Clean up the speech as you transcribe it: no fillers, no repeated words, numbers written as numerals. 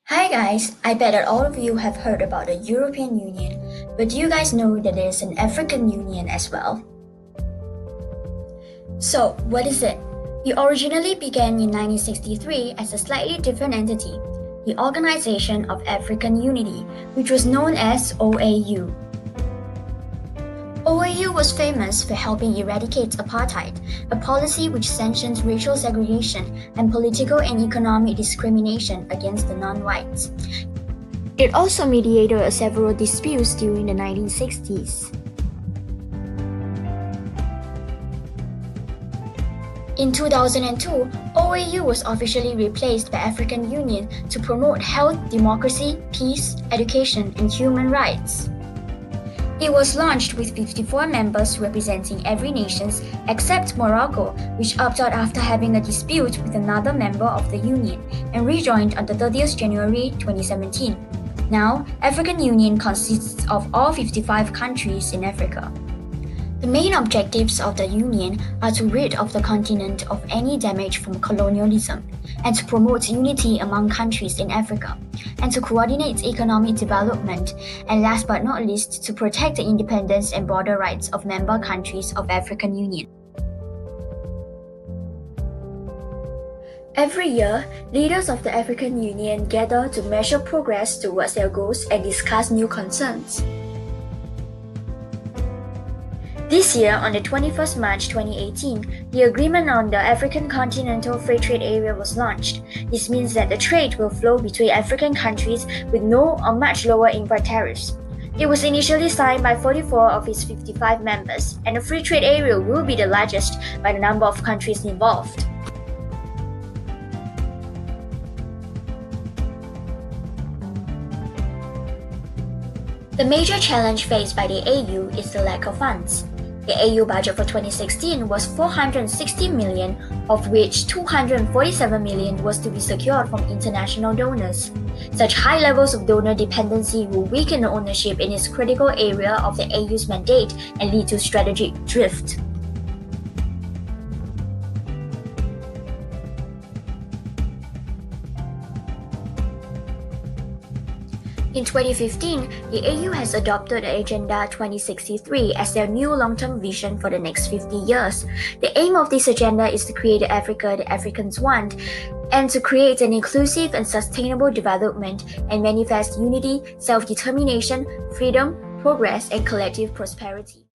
Hi guys, I bet that all of you have heard about the European Union, but do you guys know that there is an African Union as well? So, what is it? It originally began in 1963 as a slightly different entity, the Organization of African Unity, which was known as OAU. OAU was famous for helping eradicate apartheid, a policy which sanctions racial segregation and political and economic discrimination against the non-whites. It also mediated several disputes during the 1960s. In 2002, OAU was officially replaced by African Union to promote health, democracy, peace, education, and human rights. It was launched with 54 members representing every nation except Morocco, which opted out after having a dispute with another member of the Union and rejoined on the 30th January 2017. Now, African Union consists of all 55 countries in Africa. The main objectives of the Union are to rid of the continent of any damage from colonialism, and to promote unity among countries in Africa, and to coordinate economic development, and last but not least, to protect the independence and border rights of member countries of African Union. Every year, leaders of the African Union gather to measure progress towards their goals and discuss new concerns. This year, on the 21st March 2018, the Agreement on the African Continental Free Trade Area was launched. This means that the trade will flow between African countries with no or much lower import tariffs. It was initially signed by 44 of its 55 members, and the free trade area will be the largest by the number of countries involved. The major challenge faced by the AU is the lack of funds. The AU budget for 2016 was $460 million, of which $247 million was to be secured from international donors. Such high levels of donor dependency will weaken the ownership in its critical area of the AU's mandate and lead to strategic drift. In 2015, the AU has adopted Agenda 2063 as their new long-term vision for the next 50 years. The aim of this agenda is to create the Africa the Africans want, and to create an inclusive and sustainable development and manifest unity, self-determination, freedom, progress, and collective prosperity.